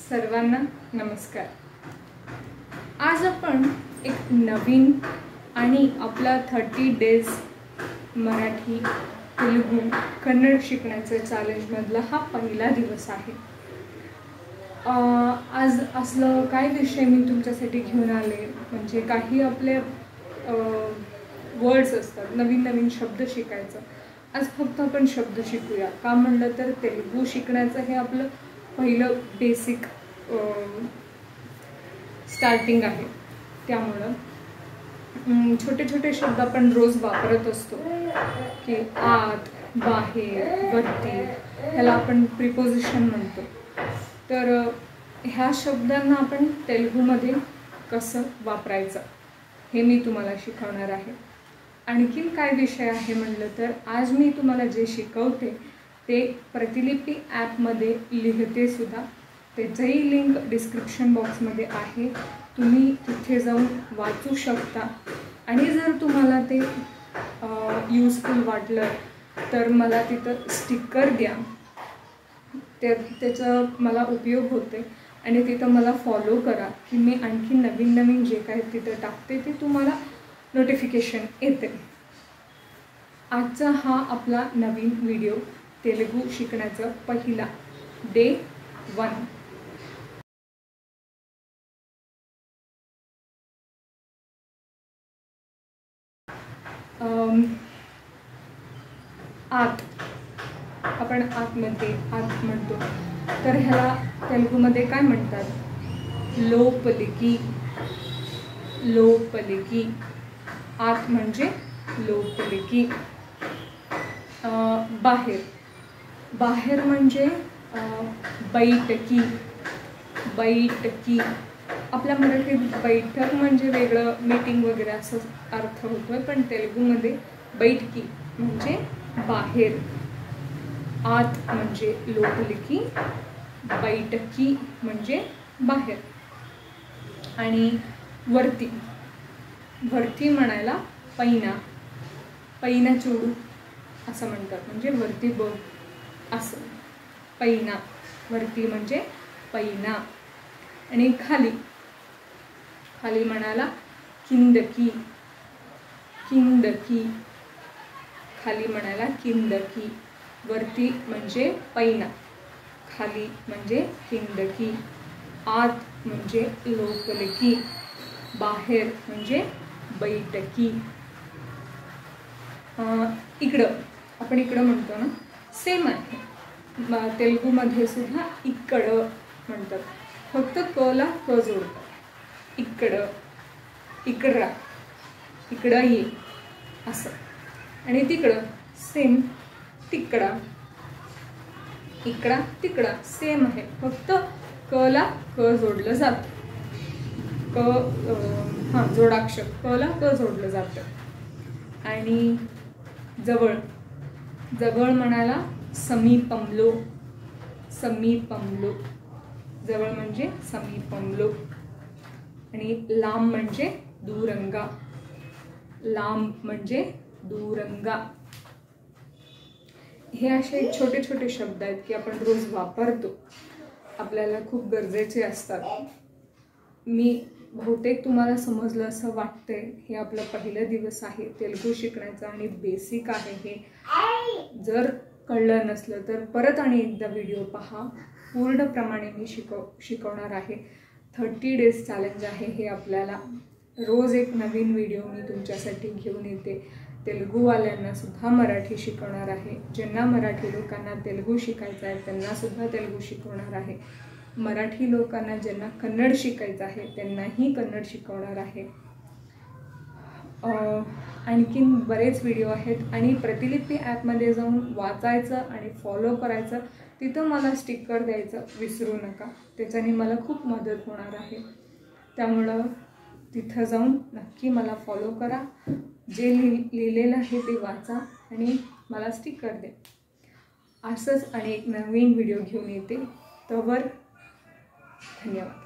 सर्वांना नमस्कार। आज आपण एक नवीन आणि आपला 30 डेज मराठी, तेलुगू, कन्नड शिकण्याचे चॅलेंज मधला हा पहिला दिवस आहे। आज असलं काय विषय मी तुमच्यासाठी घेऊन आले म्हणजे काही आपले वर्ड्स असतात, नवीन नवीन शब्द शिकायचं। आज फक्त आपण शब्द शिकूया का म्हणलं तर तेलुगू शिकण्याचं हे आपलं पहिलं बेसिक स्टार्टिंग आहे। त्यामुळे छोटे छोटे शब्द आपण रोज वापरत असतो की आत, बाहेर, वरती, ह्याला आपण प्रिपोजिशन म्हणतो। तर ह्या शब्दांना आपण तेलुगूमध्ये कसं वापरायचं हे मी तुम्हाला शिकवणार आहे। आणखीन काय विषय आहे म्हणलं तर आज मी तुम्हाला जे शिकवते ते प्रतिलिपी ॲपमध्ये लिहिते सुद्धा। त्याचंही लिंक डिस्क्रिप्शन बॉक्समध्ये आहे, तुम्ही तिथे जाऊन वाचू शकता। आणि जर तुम्हाला ते यूजफुल वाटलं तर मला तिथं स्टिकर द्या, त्याचा मला उपयोग होते। आणि तिथं मला फॉलो करा की मी आणखी नवीन नवीन जे काही तिथं टाकते ते तुम्हाला नोटिफिकेशन येते। आजचा हा आपला नवीन व्हिडिओ तेलुगू शिकण्याचा पहिला डे 1। आत, आपण आतमध्ये आत म्हणतो तर ह्याला तेलुगूमध्ये काय म्हणतात? लोपलिकी। लोपलिकी, आत म्हणजे लोपलिकी। बाहेर, बाहेर म्हणजे बैठकी। बैठकी, आपल्या मराठीत बैठक म्हणजे वेगळं, मीटिंग वगैरे असं अर्थ होतोय, पण तेलुगूमध्ये बैठकी म्हणजे बाहेर, आत म्हणजे लोपलिकी, बैठकी म्हणजे बाहेर। आणि वरती, वरती म्हणायला पैना, पैना चूडू असं म्हणतात, म्हणजे वरती बघ असं, पैना, वरती म्हणजे पैना। आणि खाली, खाली म्हणायला किंदकी, किंदकी, खाली म्हणायला किंदकी। वरती म्हणजे पैना, खाली म्हणजे किंदकी, आत म्हणजे लोपलिकी, बाहेर म्हणजे बैठकी। इकडं, आपण इकडं म्हणतो ना, सेम आहे। तेलुगूमध्ये सुद्धा इकडं म्हणतात, फक्त क ला क जोडतात। इकडं, इकडरा, इकडं ये असं। आणि तिकडं सेम, तिकडा, इकडा तिकडा सेम आहे, फक्त क ला क जोडलं जातं। जोडाक्षर क ला क जोडलं जातं। आणि जवळ, जवळ म्हणायला समीपमलो, समीपमलो, जवळ म्हणजे समीपमलो। आणि लांब म्हणजे दूरंगा, लांब म्हणजे दूरंगा। हे असे छोटे छोटे शब्द आहेत की आपण रोज वापरतो, आपल्याला खूप गरजेचे असतात। मी बहुतेक तुम्हाला समजलं असं वाटतंय। हे आपलं पहिलं दिवस आहे तेलुगू शिकण्याचा आणि बेसिक आहे हे। जर कळलं नसलं तर परत आणि एकदा व्हिडिओ पहा, पूर्णप्रमाणे मी शिकवणार आहे। 30 डेज चॅलेंज आहे हे आपल्याला। रोज एक नवीन व्हिडिओ मी तुमच्यासाठी घेऊन येते। तेलुगूवाल्यांना सुद्धा मराठी शिकवणार आहे, ज्यांना मराठी लोकांना तेलुगू शिकायचं आहे त्यांना सुद्धा तेलुगू शिकवणार आहे। मराठी लोकांना ज्यांना कन्नड शिकायचं आहे त्यांनाही कन्नड शिकवणार आहे। आणखीन बरेच व्हिडिओ आहेत। आणि प्रतिलिपी ॲपमध्ये जाऊन वाचायचं आणि फॉलो करायचं, तिथं मला स्टिकर द्यायचं विसरू नका, त्याच्याने मला खूप मदत होणार आहे। त्यामुळं तिथं जाऊन नक्की मला फॉलो करा, जे लिहिलेलं आहे ते वाचा आणि मला स्टिकर द्या। असंच अनेक नवीन व्हिडिओ घेऊन येते, तोवर धन्यवाद।